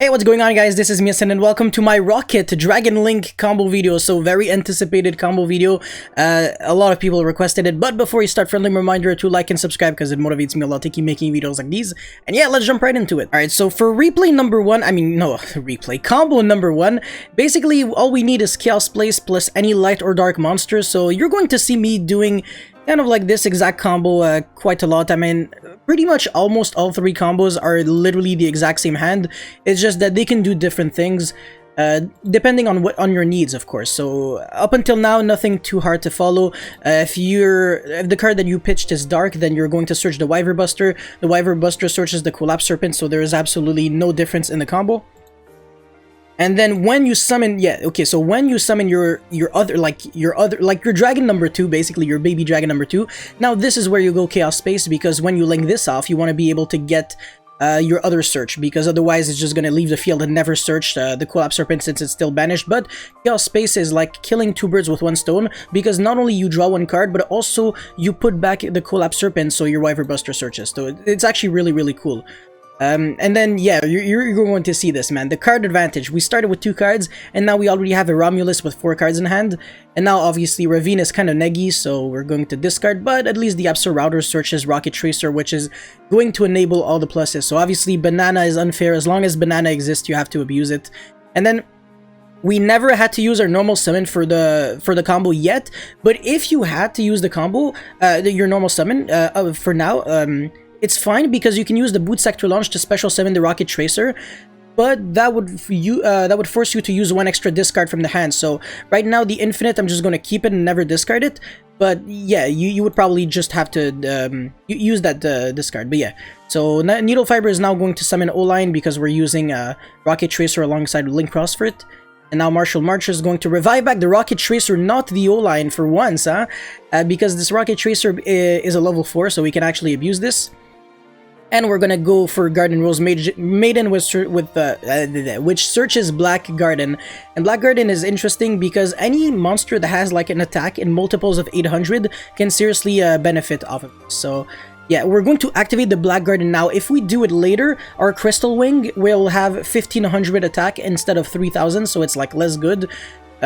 Hey, what's going on, guys? This is Miasen and welcome to my Rokket Dragon Link combo video. So very anticipated combo video. A lot of people requested it, but before you start, friendly reminder to like and subscribe because it motivates me a lot to keep making videos like these. And yeah, let's jump right into it. Alright, so for replay number one, combo number one, basically all we need is Chaos Place plus any light or dark monsters. So you're going to see me doing kind of like this exact combo quite a lot. I mean, pretty much almost all three combos are literally the exact same hand. It's just that they can do different things depending on your needs, of course. So up until now, nothing too hard to follow. If the card that you pitched is dark, then you're going to search the Wyvern Buster. The Wyvern Buster searches the Collapse Serpent, so there is absolutely no difference in the combo. And then when you summon, so when you summon your dragon number 2, basically your baby dragon number 2, now this is where you go Chaos Space, because when you link this off, you want to be able to get your other search, because otherwise it's just going to leave the field and never search the Collapse Serpent since it's still banished. But Chaos Space is like killing two birds with one stone, because not only you draw one card, but also you put back the Collapse Serpent so your Wyvern Buster searches. So it's actually really cool. And then, yeah, you're going to see this, man. The card advantage. We started with 2 cards, and now we already have a Romulus with 4 cards in hand. And now, obviously, Ravine is kind of neggy, so we're going to discard. But at least the Absol Router searches Rocket Tracer, which is going to enable all the pluses. So obviously, Banana is unfair. As long as Banana exists, you have to abuse it. And then we never had to use our normal summon for the combo yet. But if you had to use the combo, your normal summon, for now, it's fine, because you can use the Boot Sector Launch to special summon the Rocket Tracer, but that would force you to use 1 extra discard from the hand. So right now the Infinite, I'm just going to keep it and never discard it. But yeah, you would probably just have to use that discard. But yeah, so Needle Fiber is now going to summon O-Line because we're using Rocket Tracer alongside Link Cross for it. And now Martial Marcher is going to revive back the Rocket Tracer, not the O-Line for once, because this Rocket Tracer is a level 4, so we can actually abuse this. And we're gonna go for Garden Rose Maiden which searches Black Garden. And Black Garden is interesting because any monster that has like an attack in multiples of 800 can seriously benefit off of it. So yeah, we're going to activate the Black Garden now. If we do it later, our Crystal Wing will have 1500 attack instead of 3000, so it's like less good.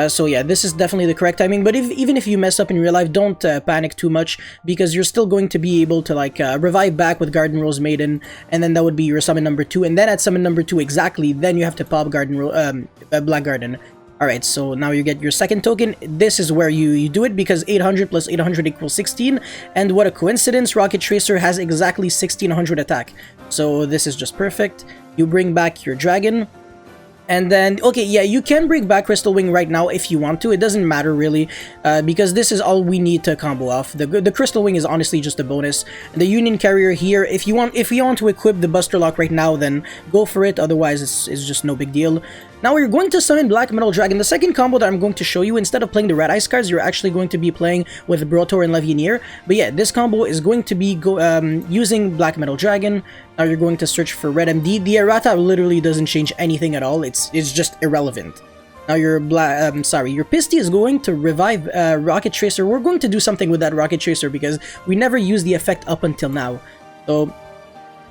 So yeah, this is definitely the correct timing, but even if you mess up in real life, don't panic too much, because you're still going to be able to like revive back with Garden Rose Maiden, and then that would be your summon number 2, and then at summon number 2 exactly, then you have to pop Black Garden. Alright, so now you get your second token. This is where you do it, because 800 plus 800 equals 16, and what a coincidence, Rocket Tracer has exactly 1600 attack. So this is just perfect. You bring back your dragon. And then, okay, yeah, you can bring back Crystal Wing right now if you want to. It doesn't matter really, because this is all we need to combo off. The Crystal Wing is honestly just a bonus. The Union Carrier here, if you want to equip the Buster Lock right now, then go for it. Otherwise, it's just no big deal. Now we're going to summon Black Metal Dragon. The second combo that I'm going to show you, instead of playing the Red Ice cards, you're actually going to be playing with Brotor and Levianeer. But yeah, this combo is going to be using Black Metal Dragon. Now you're going to search for Red MD. The errata literally doesn't change anything at all. It's just irrelevant. Now your your Pisty is going to revive Rocket Tracer. We're going to do something with that Rocket Tracer because we never used the effect up until now. So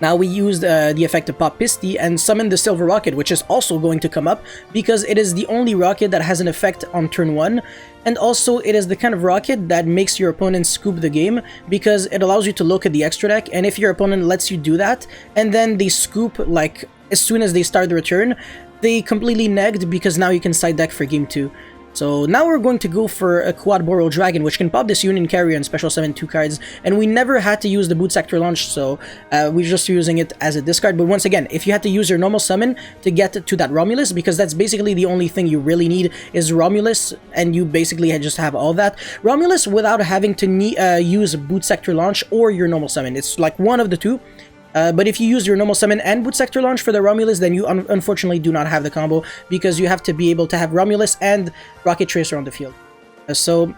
now we used the effect to pop Pisty and summon the Silver Rocket, which is also going to come up because it is the only rocket that has an effect on turn 1. And also, it is the kind of rocket that makes your opponent scoop the game, because it allows you to look at the extra deck, and if your opponent lets you do that, and then they scoop, like, as soon as they start the return, they completely negged, because now you can side deck for game 2. So now we're going to go for a Quad Boreal Dragon, which can pop this Union Carrier and special summon 2 cards, and we never had to use the Boot Sector Launch, so we're just using it as a discard. But once again, if you had to use your normal summon to get to that Romulus, because that's basically the only thing you really need is Romulus, and you basically just have all that. Romulus without having to use Boot Sector Launch or your normal summon. It's like one of the two. But if you use your normal summon and Boot Sector Launch for the Romulus, then you unfortunately do not have the combo, because you have to be able to have Romulus and Rocket Tracer on the field. So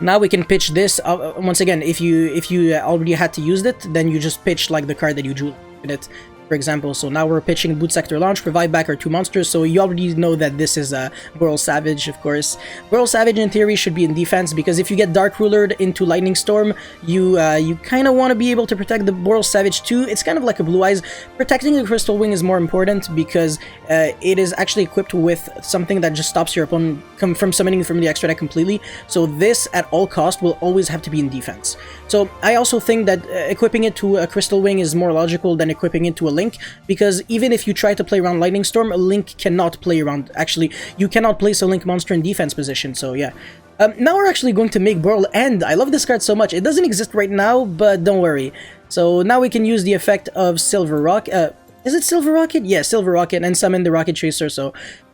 now we can pitch this. Once again, if you already had to use it, then you just pitch like the card that you drew in it. for example. So now we're pitching Boot Sector Launch, revive back our 2 monsters, so you already know that this is Burl Savage, of course. Burl Savage in theory should be in defense, because if you get Dark Rulered into Lightning Storm, you kind of want to be able to protect the Burl Savage too. It's kind of like a Blue Eyes. Protecting the Crystal Wing is more important because it is actually equipped with something that just stops your opponent from summoning from the extra deck completely, so this at all cost will always have to be in defense. So I also think that equipping it to a Crystal Wing is more logical than equipping it to a Link, because even if you try to play around Lightning Storm, a Link cannot play around, actually, you cannot place a Link monster in defense position, so yeah. Now we're actually going to make Burl End. I love this card so much. It doesn't exist right now, but don't worry. So now we can use the effect of Silver Rocket. Is it Silver Rocket? Yeah, Silver Rocket, and summon the Rocket Chaser. So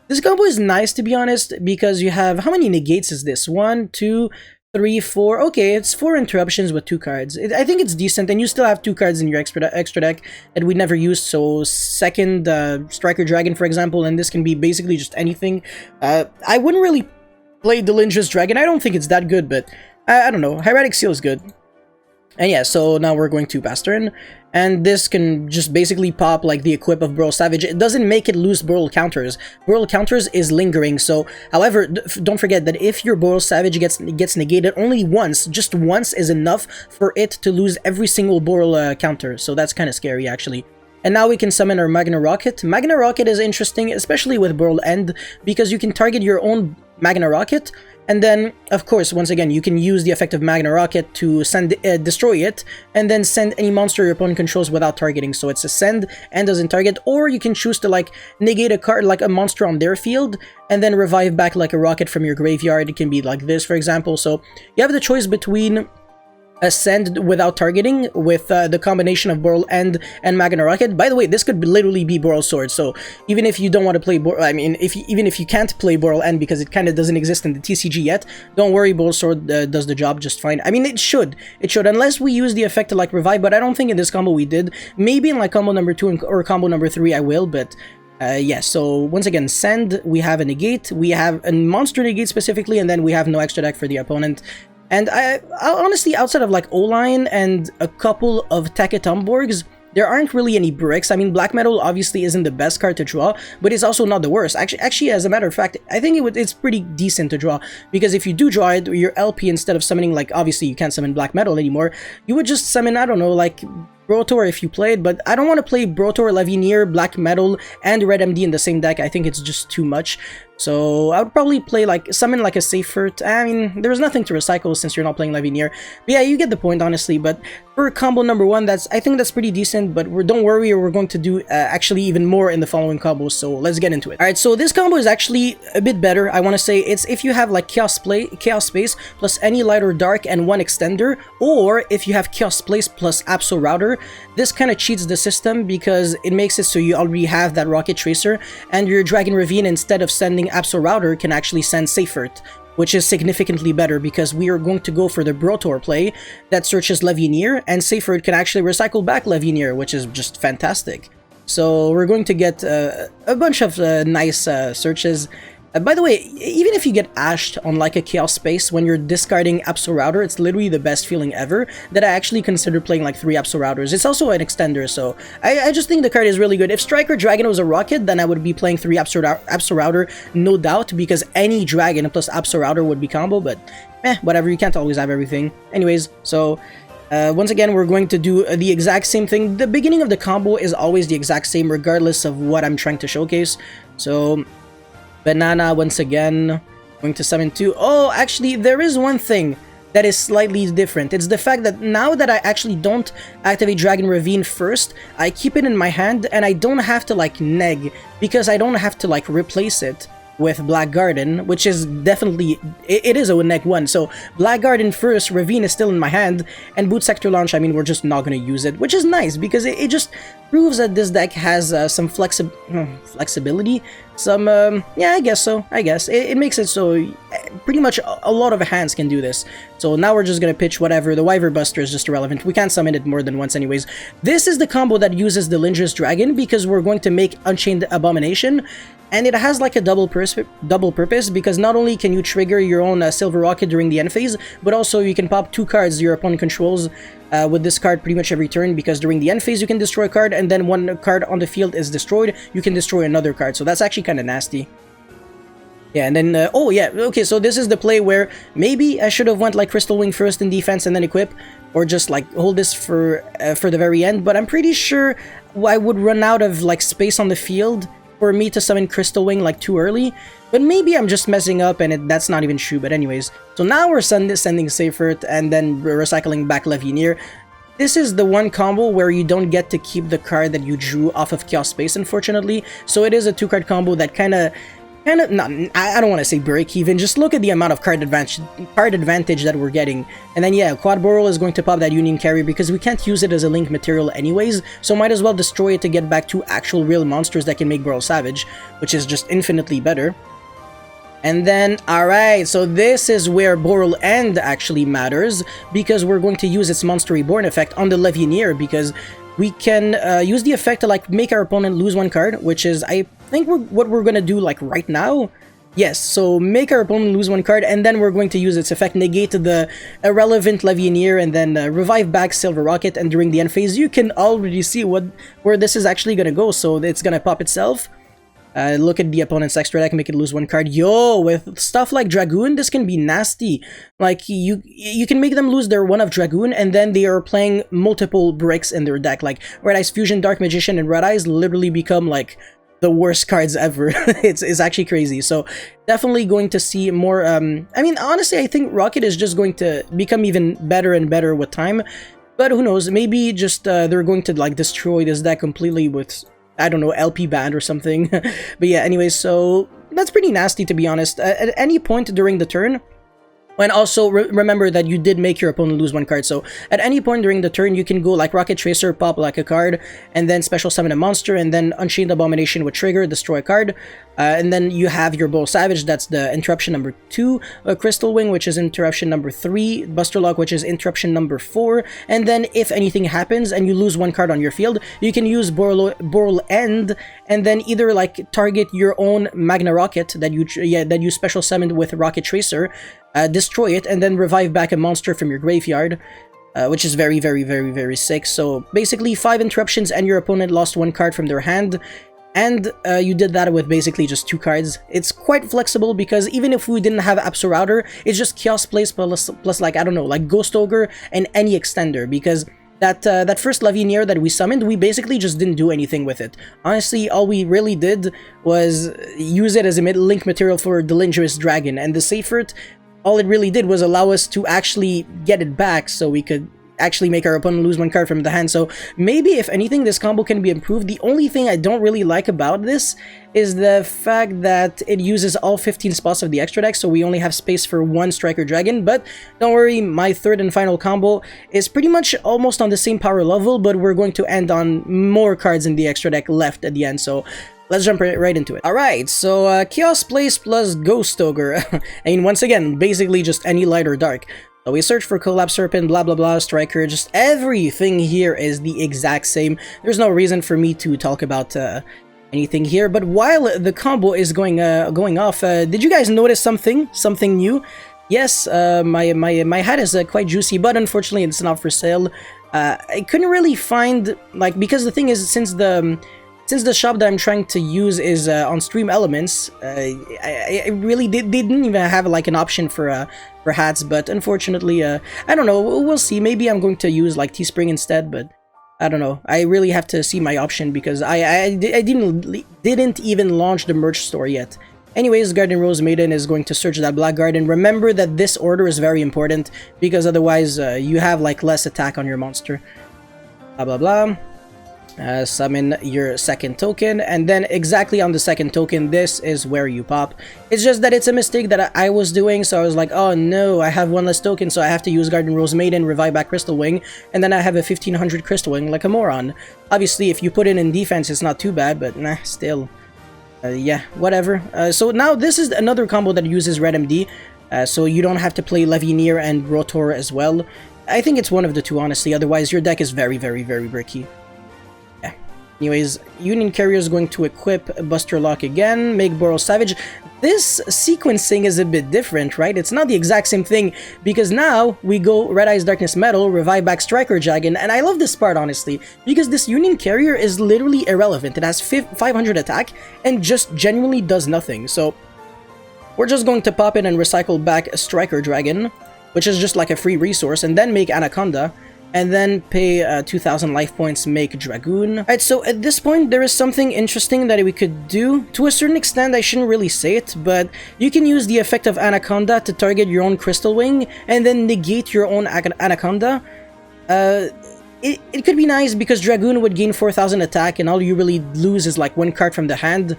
this combo is nice, to be honest, because you have... How many negates is this? 1, 2, 3, 4. Okay, it's 4 interruptions with 2 cards. I think it's decent, and you still have 2 cards in your extra deck that we never used. So second Striker Dragon, for example, and this can be basically just anything. I wouldn't really play Delindrous Dragon. I don't think it's that good, but I don't know. Hieratic Seal is good. And yeah, so now we're going to pass turn, and this can just basically pop like the equip of Burl Savage. It doesn't make it lose Burl counters. Burl counters is lingering, so however, don't forget that if your Burl Savage gets negated only once, just once is enough for it to lose every single Burl counter, so that's kind of scary actually. And now we can summon our Magna Rocket. Magna Rocket is interesting, especially with Burl End, because you can target your own Magna Rocket, and then, of course, once again, you can use the effect of Magna Rocket to send destroy it, and then send any monster your opponent controls without targeting. So it's a send and doesn't target, or you can choose to like negate a card, like a monster on their field, and then revive back like a rocket from your graveyard. It can be like this, for example. So you have the choice between Ascend without targeting with the combination of Burl End and Magna Rocket. By the way, this could literally be Burl Sword, so even if you don't want to play even if you can't play Burl End because it kind of doesn't exist in the TCG yet, don't worry, Burl Sword does the job just fine. I mean, it should, unless we use the effect to like revive, but I don't think in this combo we did. Maybe in like combo number 2 or combo number 3 I will, but yeah, so once again, send, we have a negate, we have a monster negate specifically, and then we have no extra deck for the opponent. And I honestly, outside of like O-Line and a couple of Taketomborgs, there aren't really any bricks. I mean, Black Metal obviously isn't the best card to draw, but it's also not the worst. Actually, as a matter of fact, I think it's pretty decent to draw, because if you do draw it, your LP, instead of summoning, like, obviously you can't summon Black Metal anymore, you would just summon, I don't know, like Brotor if you played, but I don't want to play Brotor, Levineer, Black Metal, and Red MD in the same deck. I think it's just too much. So I would probably play like summon like a Seifert. I mean, there's nothing to recycle since you're not playing Levineer. But yeah, you get the point, honestly. But for combo number 1, I think that's pretty decent. But don't worry, we're going to do actually even more in the following combos. So let's get into it. All right, so this combo is actually a bit better. I want to say it's if you have like Chaos Space plus any light or dark and 1 extender, or if you have Chaos Place plus Apso Router. This kind of cheats the system because it makes it so you already have that Rocket Tracer, and your Dragon Ravine, instead of sending Apso Router, can actually send Seifert, which is significantly better because we are going to go for the Brotor play that searches Levineer, and Seifert can actually recycle back Levineer, which is just fantastic. So we're going to get a bunch of nice searches. By the way, even if you get ashed on like a Chaos Space when you're discarding Apso Router, it's literally the best feeling ever that I actually consider playing like 3 Apso Routers. It's also an extender, so I just think the card is really good. If Striker Dragon was a Rocket, then I would be playing 3 Apso Router, no doubt, because any Dragon plus Apso Router would be combo, but whatever, you can't always have everything. Anyways, so once again, we're going to do the exact same thing. The beginning of the combo is always the exact same, regardless of what I'm trying to showcase. So Banana, once again, going to summon 2. Oh, actually, there is one thing that is slightly different. It's the fact that now that I actually don't activate Dragon Ravine first, I keep it in my hand, and I don't have to, like, neg, because I don't have to, like, replace it with Black Garden, which is definitely, it is a neg 1. So Black Garden first, Ravine is still in my hand, and Boot Sector Launch, I mean, we're just not going to use it, which is nice, because it just proves that this deck has some flexibility, some, yeah, I guess so, It makes it so pretty much a lot of hands can do this. So now we're just gonna pitch whatever. The Wyver Buster is just irrelevant. We can't summon it more than once anyways. This is the combo that uses the Delindrous Dragon, because we're going to make Unchained Abomination, And it has like a double purpose because not only can you trigger your own Silver Rokket during the end phase, but also you can pop 2 cards your opponent controls with this card pretty much every turn, because during the end phase you can destroy a card, and then when a card on the field is destroyed, you can destroy another card. So that's actually kind of nasty. Yeah, and then, oh yeah, okay, so this is the play where maybe I should have went like Crystal Wing first in defense and then equip, or just like hold this for the very end, but I'm pretty sure I would run out of like space on the field for me to summon Crystal Wing like too early, but maybe I'm just messing up and that's not even true. But anyways, so now we're sending Seifert and then recycling back Levianeer. This is the one combo where you don't get to keep the card that you drew off of Chaos Space, unfortunately, so it is a 2-card combo that kind of, not, I don't want to say break even, just look at the amount of card advantage that we're getting. And then yeah, Quad Boral is going to pop that Union Carrier because we can't use it as a link material anyways, so might as well destroy it to get back to actual real monsters that can make Boral Savage, which is just infinitely better. And then, alright, so this is where Boral End actually matters, because we're going to use its Monster Reborn effect on the Levianeer, because we can use the effect to like make our opponent lose 1 card, which is, I think what we're gonna do like right now. Yes, so make our opponent lose 1 card, and then we're going to use its effect, negate the irrelevant Levianeer, and then revive back Silver Rokket, and during the end phase you can already see where this is actually gonna go. So it's gonna pop itself. Look at the opponent's extra deck, make it lose 1 card. Yo, with stuff like Dragoon, this can be nasty. Like, you can make them lose their 1 of Dragoon, and then they are playing multiple bricks in their deck. Like, Red Eyes Fusion, Dark Magician, and Red Eyes literally become, like, the worst cards ever. It's actually crazy. So, definitely going to see more, I mean, honestly, I think Rokket is just going to become even better and better with time. But who knows, maybe just, they're going to, like, destroy this deck completely with, I don't know, LP band or something. But yeah, anyways, so that's pretty nasty, to be honest. At any point during the turn, and also remember that you did make your opponent lose 1 card, so at any point during the turn you can go like Rokket Tracer, pop like a card, and then special summon a monster, and then Unchained Abomination with trigger, destroy a card, and then you have your Boral Savage, that's the interruption number 2, Crystal Wing, which is interruption number 3, Buster Lock, which is interruption number 4, and then if anything happens and you lose 1 card on your field, you can use Boral End, and then either like target your own Magna Rokket that you special summoned with Rokket Tracer, destroy it, and then revive back a monster from your graveyard, which is very, very, very, very sick. So basically 5 interruptions and your opponent lost 1 card from their hand, and you did that with basically just 2 cards. It's quite flexible because even if we didn't have Absorouter, it's just Chaos Place plus like, I don't know, like Ghost Ogre and any extender, because that first Levianeer that we summoned, we basically just didn't do anything with it. Honestly, all we really did was use it as a link material for Delirious Dragon, and the Seifert, all it really did was allow us to actually get it back so we could actually make our opponent lose 1 card from the hand. So maybe, if anything, this combo can be improved. The only thing I don't really like about this is the fact that it uses all 15 spots of the extra deck, so we only have space for 1 Striker Dragon. But don't worry, my third and final combo is pretty much almost on the same power level, but we're going to end on more cards in the extra deck left at the end, so let's jump right into it. Alright, so Chaos Place plus Ghost Ogre. I mean, once again, basically just any light or dark. So we search for Collapse Serpent, blah blah blah, Striker, just everything here is the exact same. There's no reason for me to talk about anything here, but while the combo is going off, did you guys notice something new? Yes, my hat is quite juicy, but unfortunately it's not for sale. I couldn't really find, like, because the thing is, since the shop that I'm trying to use is on Stream Elements, I really they didn't even have like an option for hats, but unfortunately, I don't know, we'll see. Maybe I'm going to use like Teespring instead, but I don't know. I really have to see my option because I didn't even launch the merch store yet. Anyways, Garden Rose Maiden is going to search that Black Garden. Remember that this order is very important because otherwise you have like less attack on your monster. Blah blah blah. Summon your second token, and then exactly on the second token, this is where you pop. It's just that it's a mistake that I was doing, so I was like, oh no, I have 1 less token, so I have to use Garden Rose Maiden, revive back Crystal Wing, and then I have a 1500 Crystal Wing like a moron. Obviously, if you put it in defense, it's not too bad, but nah, still. Yeah, whatever. So now this is another combo that uses Red MD, so you don't have to play Levianeer and Rotor as well. I think it's one of the two, honestly, otherwise your deck is very, very, very bricky. Anyways, Union Carrier is going to equip Buster Lock again, make Burrow Savage. This sequencing is a bit different, right? It's not the exact same thing, because now we go Red Eyes Darkness Metal, revive back Striker Dragon, and I love this part, honestly, because this Union Carrier is literally irrelevant. It has 500 attack, and just genuinely does nothing, so we're just going to pop in and recycle back Striker Dragon, which is just like a free resource, and then make Anaconda, and then pay 2,000 life points, make Dragoon. Alright, so at this point, there is something interesting that we could do. To a certain extent, I shouldn't really say it, but you can use the effect of Anaconda to target your own Crystal Wing, and then negate your own Anaconda. It could be nice, because Dragoon would gain 4,000 attack, and all you really lose is like one card from the hand.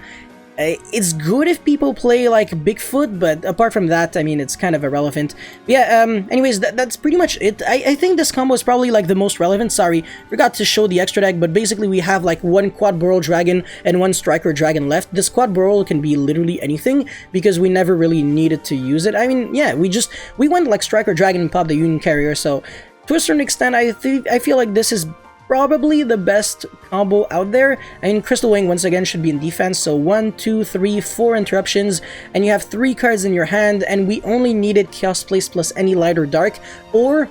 It's good if people play like Bigfoot, but apart from that, I mean, it's kind of irrelevant. But yeah, anyways, that's pretty much it. I think this combo is probably like the most relevant. Sorry, forgot to show the extra deck, but basically we have like one Quad Burrow Dragon and one Striker Dragon left. This Quad Burrow can be literally anything, because we never really needed to use it. I mean, yeah, we went like Striker Dragon and popped the Union Carrier, so to a certain extent, I feel like this is probably the best combo out there. I mean, Crystal Wing once again should be in defense, so 1, 2, 3, 4 interruptions, and you have 3 cards in your hand, and we only needed Chaos Place plus any light or dark, or,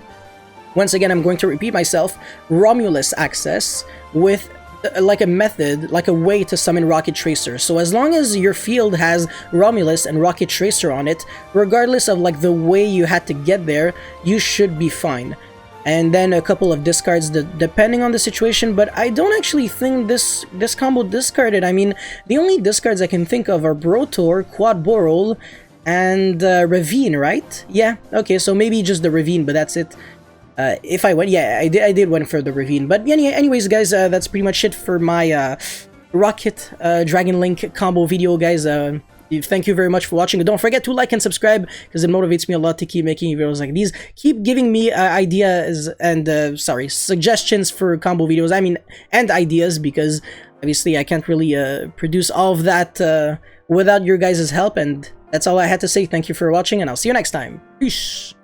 once again, I'm going to repeat myself, Romulus access with like a method, like a way to summon Rocket Tracer. So as long as your field has Romulus and Rocket Tracer on it, regardless of like the way you had to get there, you should be fine. And then a couple of discards depending on the situation, but I don't actually think this combo discarded. I mean, the only discards I can think of are Brotor, Quad Burrow, and Ravine, right? Yeah, okay, so maybe just the Ravine, but that's it. If I went, yeah, I did went for the Ravine. But anyways, guys, that's pretty much it for my Rokket Dragon Link combo video, guys. Thank you very much for watching. Don't forget to like and subscribe, because it motivates me a lot to keep making videos like these. Keep giving me ideas and suggestions for combo videos. I mean, and ideas, because obviously I can't really produce all of that without your guys' help. And that's all I had to say. Thank you for watching, and I'll see you next time. Peace.